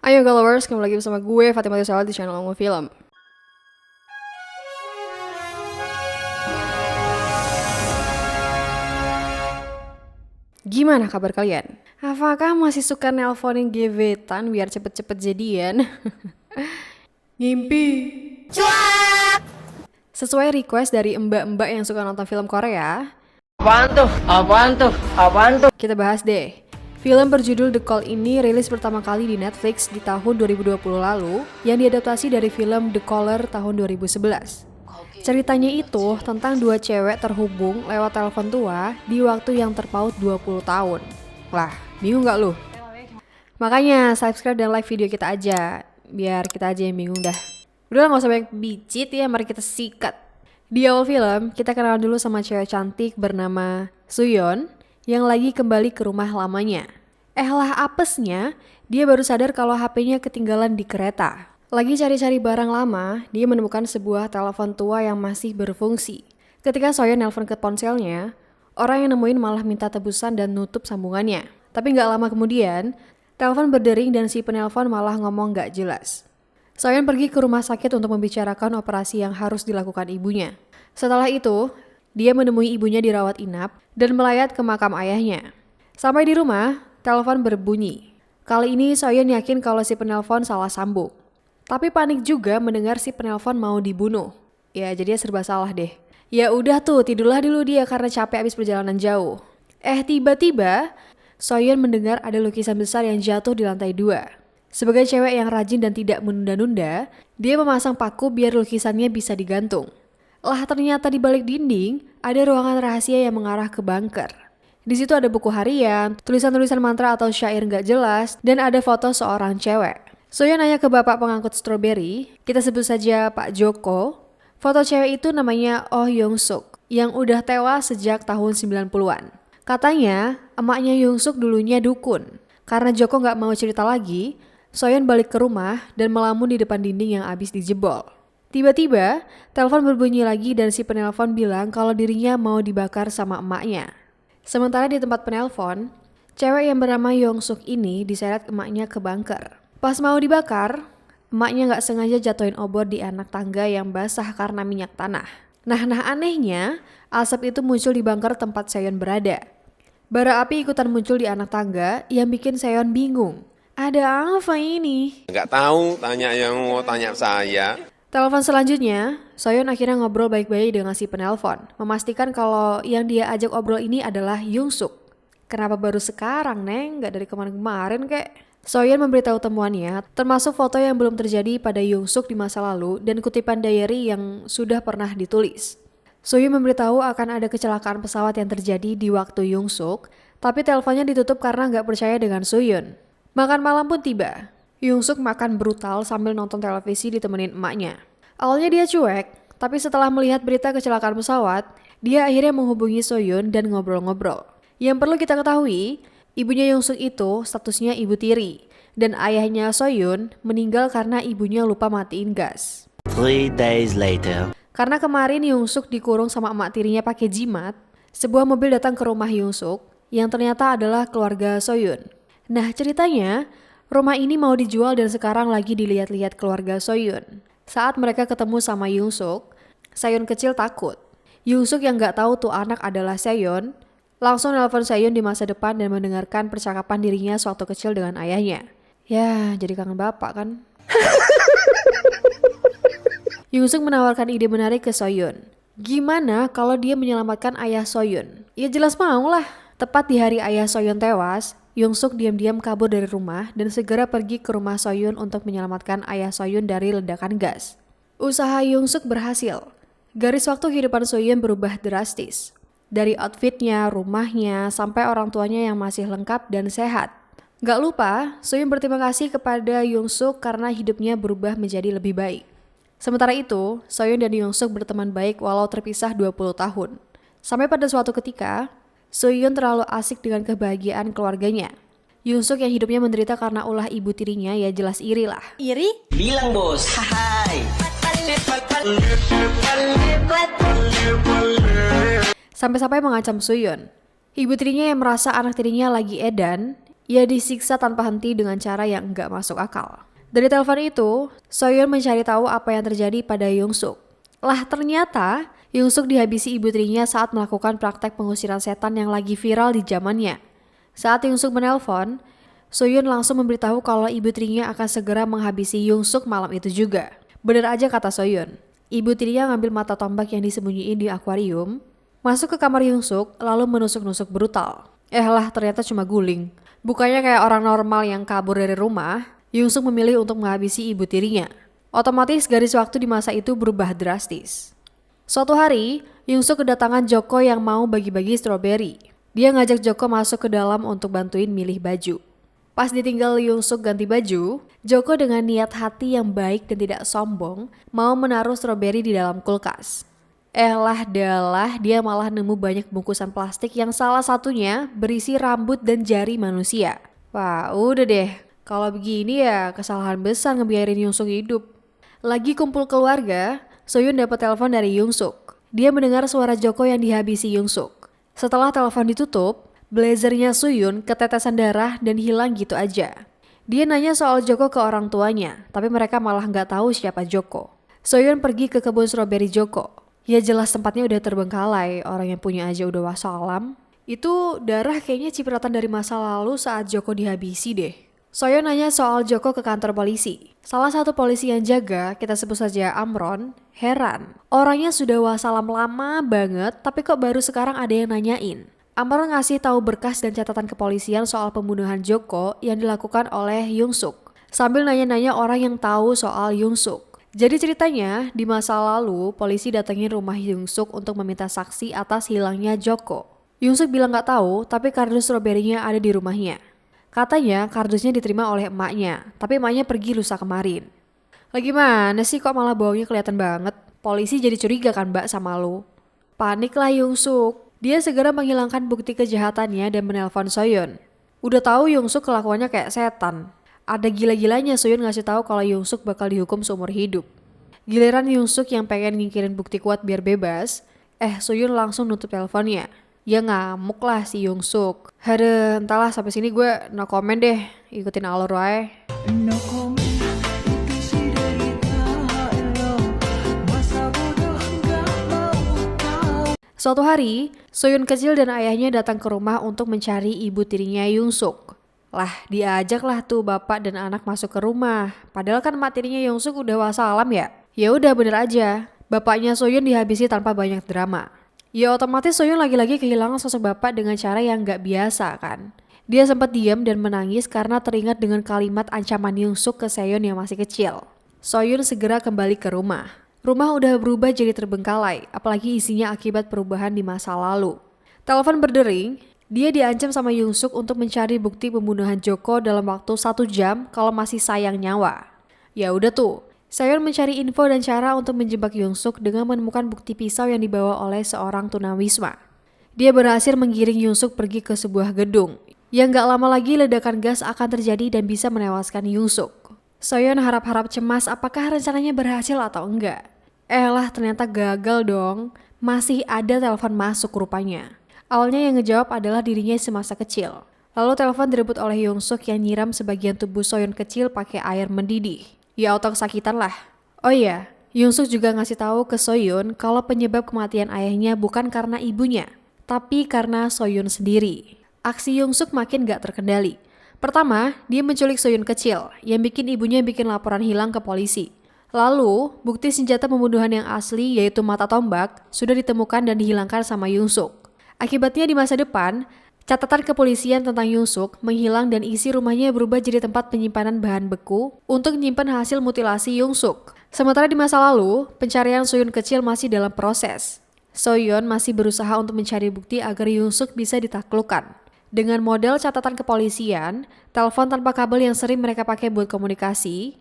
Ayo Galawers, kembali lagi bersama gue Fatimah Tusawal di channel Ngomong Film. Gimana kabar kalian? Apakah masih suka nelponin gebetan biar cepet-cepet jadian? Ngimpi. Cuak! Sesuai request dari mbak-mbak yang suka nonton film Korea, Apaan tuh? Kita bahas deh. Film berjudul The Call ini rilis pertama kali di Netflix di tahun 2020 lalu yang diadaptasi dari film The Caller tahun 2011. Ceritanya itu tentang dua cewek terhubung lewat telepon tua di waktu yang terpaut 20 tahun. Lah, bingung gak lu? Makanya subscribe dan like video kita aja, biar kita aja yang bingung dah. Udah gak usah banyak bicit ya, mari kita sikat. Di awal film, kita kenalan dulu sama cewek cantik bernama Suyeon yang lagi kembali ke rumah lamanya. Lah apesnya, dia baru sadar kalau HP-nya ketinggalan di kereta. Lagi cari-cari barang lama, dia menemukan sebuah telepon tua yang masih berfungsi. Ketika Suyeon nelpon ke ponselnya, orang yang nemuin malah minta tebusan dan nutup sambungannya. Tapi gak lama kemudian, telepon berdering dan si penelpon malah ngomong gak jelas. Suyeon pergi ke rumah sakit untuk membicarakan operasi yang harus dilakukan ibunya. Setelah itu, dia menemui ibunya dirawat inap dan melayat ke makam ayahnya. Sampai di rumah, telepon berbunyi. Kali ini Suyeon yakin kalau si penelpon salah sambung. Tapi panik juga mendengar si penelpon mau dibunuh. Ya, jadi serba salah deh. Ya udah tuh, tidurlah dulu dia karena capek habis perjalanan jauh. Tiba-tiba, Suyeon mendengar ada lukisan besar yang jatuh di lantai 2. Sebagai cewek yang rajin dan tidak menunda-nunda, dia memasang paku biar lukisannya bisa digantung. Lah ternyata di balik dinding ada ruangan rahasia yang mengarah ke bunker. Di situ ada buku harian, tulisan-tulisan mantra atau syair nggak jelas, dan ada foto seorang cewek. Suyeon nanya ke bapak pengangkut stroberi, kita sebut saja Pak Joko. Foto cewek itu namanya Oh Young Suk, yang udah tewas sejak tahun 90-an. Katanya, emaknya Young Suk dulunya dukun. Karena Joko nggak mau cerita lagi, Suyeon balik ke rumah dan melamun di depan dinding yang abis dijebol. Tiba-tiba, telepon berbunyi lagi dan si penelpon bilang kalau dirinya mau dibakar sama emaknya. Sementara di tempat penelpon, cewek yang bernama Young Suk ini diseret emaknya ke bunker. Pas mau dibakar, emaknya nggak sengaja jatuhin obor di anak tangga yang basah karena minyak tanah. Nah anehnya, asap itu muncul di bunker tempat Suyeon berada. Bara api ikutan muncul di anak tangga yang bikin Suyeon bingung. Ada apa ini? Nggak tahu, tanya yang mau tanya saya. Telepon selanjutnya, Suyeon akhirnya ngobrol baik-baik dengan si penelpon, memastikan kalau yang dia ajak obrol ini adalah Young Suk. Kenapa baru sekarang, Neng? Nggak dari kemarin-kemarin, kek? Suyeon memberitahu temuannya, termasuk foto yang belum terjadi pada Young Suk di masa lalu dan kutipan diary yang sudah pernah ditulis. Suyeon memberitahu akan ada kecelakaan pesawat yang terjadi di waktu Young Suk, tapi teleponnya ditutup karena nggak percaya dengan Suyeon. Makan malam pun tiba. Young Suk makan brutal sambil nonton televisi ditemenin emaknya. Awalnya dia cuek, tapi setelah melihat berita kecelakaan pesawat, dia akhirnya menghubungi Suyeon dan ngobrol-ngobrol. Yang perlu kita ketahui, ibunya Young Suk itu statusnya ibu tiri, dan ayahnya Suyeon meninggal karena ibunya lupa matiin gas. 3 days later. Karena kemarin Young Suk dikurung sama emak tirinya pakai jimat, sebuah mobil datang ke rumah Young Suk yang ternyata adalah keluarga Suyeon. Nah ceritanya, rumah ini mau dijual dan sekarang lagi dilihat-lihat keluarga Suyeon. Saat mereka ketemu sama Young Suk, Suyeon kecil takut. Young Suk yang gak tahu tuh anak adalah Suyeon, langsung nelpon Suyeon di masa depan dan mendengarkan percakapan dirinya sewaktu kecil dengan ayahnya. Ya, jadi kangen bapak kan? Young Suk menawarkan ide menarik ke Suyeon. Gimana kalau dia menyelamatkan ayah Suyeon? Ya jelas mau lah. Tepat di hari ayah Suyeon tewas, Young Suk diam-diam kabur dari rumah dan segera pergi ke rumah Suyeon untuk menyelamatkan ayah Suyeon dari ledakan gas. Usaha Young Suk berhasil. Garis waktu kehidupan Suyeon berubah drastis. Dari outfitnya, rumahnya, sampai orang tuanya yang masih lengkap dan sehat. Gak lupa, Suyeon berterima kasih kepada Young Suk karena hidupnya berubah menjadi lebih baik. Sementara itu, Suyeon dan Young Suk berteman baik walau terpisah 20 tahun. Sampai pada suatu ketika, Suyeon terlalu asik dengan kebahagiaan keluarganya. Young Suk yang hidupnya menderita karena ulah ibu tirinya ya jelas iri lah. Iri? Bilang bos. Hai. Sampai-sampai mengancam Suyeon. Ibu tirinya yang merasa anak tirinya lagi edan, Ia disiksa tanpa henti dengan cara yang enggak masuk akal. Dari telepon itu, Soyeon mencari tahu apa yang terjadi pada Yongsuk. Lah ternyata, Yongsuk dihabisi ibu tirinya saat melakukan praktek pengusiran setan yang lagi viral di zamannya. Saat Yongsuk menelpon, Soyeon langsung memberitahu kalau ibu tirinya akan segera menghabisi Yongsuk malam itu juga. Bener aja kata Soyeon. Ibu tirinya ngambil mata tombak yang disembunyiin di akuarium, masuk ke kamar Yongsuk, lalu menusuk-nusuk brutal. Lah ternyata cuma guling. Bukannya kayak orang normal yang kabur dari rumah, Yongsuk memilih untuk menghabisi ibu tirinya. Otomatis garis waktu di masa itu berubah drastis. Suatu hari, Yongsuk kedatangan Joko yang mau bagi-bagi stroberi. Dia ngajak Joko masuk ke dalam untuk bantuin milih baju. Pas ditinggal Yongsuk ganti baju, Joko dengan niat hati yang baik dan tidak sombong mau menaruh stroberi di dalam kulkas. Dalah dia malah nemu banyak bungkusan plastik yang salah satunya berisi rambut dan jari manusia. Wah udah deh, kalau begini ya kesalahan besar ngebiarin Yongsuk hidup. Lagi kumpul keluarga, Soyeon dapat telepon dari Yongsuk. Dia mendengar suara Joko yang dihabisi Yongsuk. Setelah telepon ditutup, blazernya Soyeon ketetesan darah dan hilang gitu aja. Dia nanya soal Joko ke orang tuanya, tapi mereka malah nggak tahu siapa Joko. Soyeon pergi ke kebun stroberi Joko. Ya jelas tempatnya udah terbengkalai, orang yang punya aja udah wassalam. Itu darah kayaknya cipratan dari masa lalu saat Joko dihabisi deh. Soyeon nanya soal Joko ke kantor polisi. Salah satu polisi yang jaga, kita sebut saja Amron, heran. Orangnya sudah wassalam lama banget, tapi kok baru sekarang ada yang nanyain. Amron ngasih tahu berkas dan catatan kepolisian soal pembunuhan Joko yang dilakukan oleh Yongsuk. Sambil nanya-nanya orang yang tahu soal Yongsuk. Jadi ceritanya, di masa lalu, polisi datengin rumah Yongsuk untuk meminta saksi atas hilangnya Joko. Yongsuk bilang gak tahu, tapi kardus stroberinya ada di rumahnya. Katanya kardusnya diterima oleh emaknya, tapi emaknya pergi lusa kemarin. Lagi mana sih kok malah baunya kelihatan banget? Polisi jadi curiga kan mbak sama lu? Paniklah Yongsuk. Dia segera menghilangkan bukti kejahatannya dan menelpon Soyeon. Udah tahu Yongsuk kelakuannya kayak setan. Ada gila-gilanya Soyeon ngasih tahu kalau Yongsuk bakal dihukum seumur hidup. Giliran Yongsuk yang pengen ngingkirin bukti kuat biar bebas, Soyeon langsung nutup teleponnya. Ya ngamuk lah si Yongsuk. Hade, entahlah sampai sini gue no comment deh, ikutin alur wae. No comment. Suatu hari, Soyeon kecil dan ayahnya datang ke rumah untuk mencari ibu tirinya Yongsuk. Lah, diajaklah tuh bapak dan anak masuk ke rumah. Padahal kan emak tirinya Yongsuk udah wassalam ya. Ya udah bener aja. Bapaknya Soyeon dihabisi tanpa banyak drama. Ya otomatis Soyeon lagi-lagi kehilangan sosok bapak dengan cara yang gak biasa kan. Dia sempat diam dan menangis karena teringat dengan kalimat ancaman Yongsuk ke Soyeon yang masih kecil. Soyeon segera kembali ke rumah. Rumah udah berubah jadi terbengkalai, apalagi isinya akibat perubahan di masa lalu. Telepon berdering. Dia diancam sama Yongsuk untuk mencari bukti pembunuhan Joko dalam waktu 1 jam kalau masih sayang nyawa. Ya udah tuh, Soyeon mencari info dan cara untuk menjebak Yongsuk dengan menemukan bukti pisau yang dibawa oleh seorang tunawisma. Dia berhasil menggiring Yongsuk pergi ke sebuah gedung. Yang gak lama lagi ledakan gas akan terjadi dan bisa menewaskan Yongsuk. Soyeon harap-harap cemas apakah rencananya berhasil atau enggak. Ternyata gagal dong. Masih ada telepon masuk rupanya. Awalnya yang ngejawab adalah dirinya semasa kecil. Lalu telepon direbut oleh Yongsuk yang nyiram sebagian tubuh Soyeon kecil pakai air mendidih. Ya otak sakitan lah. Oh iya, Yongsuk juga ngasih tahu ke Soyeon kalau penyebab kematian ayahnya bukan karena ibunya, tapi karena Soyeon sendiri. Aksi Yongsuk makin gak terkendali. Pertama, dia menculik Soyeon kecil, yang bikin ibunya bikin laporan hilang ke polisi. Lalu, bukti senjata pembunuhan yang asli yaitu mata tombak sudah ditemukan dan dihilangkan sama Yongsuk. Akibatnya di masa depan, catatan kepolisian tentang Yongsuk menghilang dan isi rumahnya berubah jadi tempat penyimpanan bahan beku untuk menyimpan hasil mutilasi Yongsuk. Sementara di masa lalu, pencarian Soyeon kecil masih dalam proses. Soyeon masih berusaha untuk mencari bukti agar Yongsuk bisa ditaklukkan. Dengan model catatan kepolisian, telepon tanpa kabel yang sering mereka pakai buat komunikasi,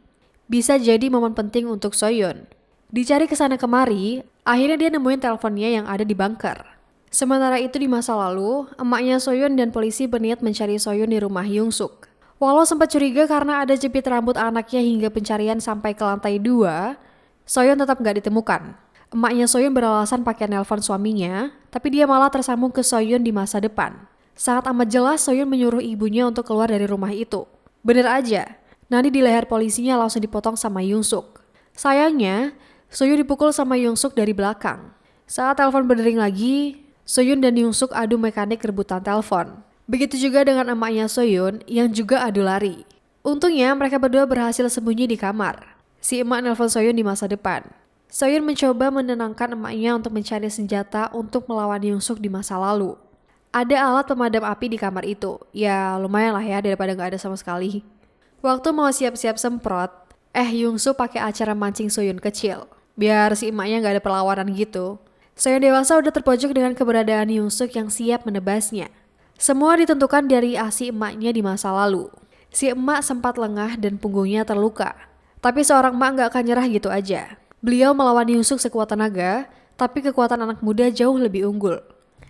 bisa jadi momen penting untuk Soyeon. Dicari kesana kemari, akhirnya dia nemuin teleponnya yang ada di bunker. Sementara itu di masa lalu, emaknya Soyeon dan polisi berniat mencari Soyeon di rumah Yongsuk. Walau sempat curiga karena ada jepit rambut anaknya hingga pencarian sampai ke lantai 2, Soyeon tetap gak ditemukan. Emaknya Soyeon beralasan pakai nelpon suaminya, tapi dia malah tersambung ke Soyeon di masa depan. Sangat amat jelas Soyun menyuruh ibunya untuk keluar dari rumah itu. Bener aja, nadi di leher polisinya langsung dipotong sama Young-suk. Sayangnya, Soyun dipukul sama Young-suk dari belakang. Saat telepon berdering lagi, Soyun dan Young-suk adu mekanik rebutan telepon. Begitu juga dengan emaknya Soyun yang juga adu lari. Untungnya mereka berdua berhasil sembunyi di kamar. Si emak nelpon Soyun di masa depan. Soyun mencoba menenangkan emaknya untuk mencari senjata untuk melawan Young-suk di masa lalu. Ada alat pemadam api di kamar itu. Ya lumayan lah ya daripada gak ada sama sekali. Waktu mau siap-siap semprot, Young-suk pakai acara mancing Soyun kecil. Biar si emaknya gak ada perlawanan gitu. Soyun dewasa udah terpojok dengan keberadaan Young-suk yang siap menebasnya. Semua ditentukan dari aksi emaknya di masa lalu. Si emak sempat lengah dan punggungnya terluka. Tapi seorang emak gak akan nyerah gitu aja. Beliau melawan Young-suk sekuat tenaga, tapi kekuatan anak muda jauh lebih unggul.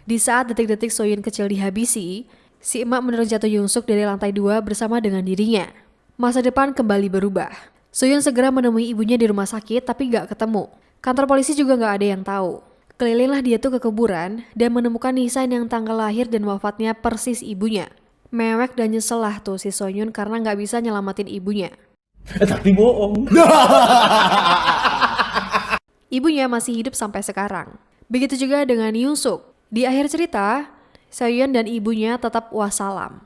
Di saat detik-detik Soyun kecil dihabisi, si emak menerjun jatuh Young-suk dari lantai 2 bersama dengan dirinya. Masa depan kembali berubah. Soyun segera menemui ibunya di rumah sakit tapi gak ketemu. Kantor polisi juga gak ada yang tahu. Kelilinglah dia tuh ke kuburan dan menemukan nisan yang tanggal lahir dan wafatnya persis ibunya. Mewek dan nyesel lah tuh si Soyun karena gak bisa nyelamatin ibunya. Tapi bohong. Ibunya masih hidup sampai sekarang. Begitu juga dengan Young-suk. Di akhir cerita, Soyun dan ibunya tetap wassalam.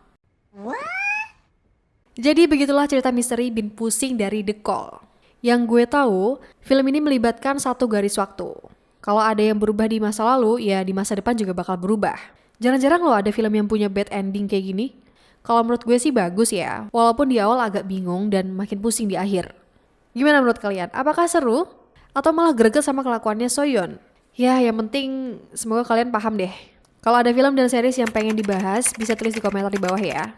Jadi begitulah cerita misteri Bin Pusing dari The Call. Yang gue tahu, film ini melibatkan satu garis waktu. Kalau ada yang berubah di masa lalu, ya di masa depan juga bakal berubah. Jarang-jarang loh ada film yang punya bad ending kayak gini. Kalau menurut gue sih bagus ya, walaupun di awal agak bingung dan makin pusing di akhir. Gimana menurut kalian? Apakah seru? Atau malah greget sama kelakuannya Soyun? Ya, yang penting semoga kalian paham deh. Kalau ada film dan series yang pengen dibahas, bisa tulis di komentar di bawah ya.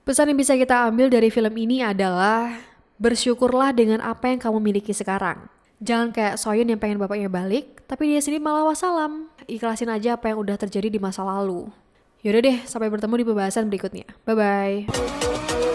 Pesan yang bisa kita ambil dari film ini adalah bersyukurlah dengan apa yang kamu miliki sekarang. Jangan kayak Soyun yang pengen bapaknya balik, tapi dia sendiri malah wassalam. Ikhlasin aja apa yang udah terjadi di masa lalu. Yaudah deh, sampai bertemu di pembahasan berikutnya. Bye-bye.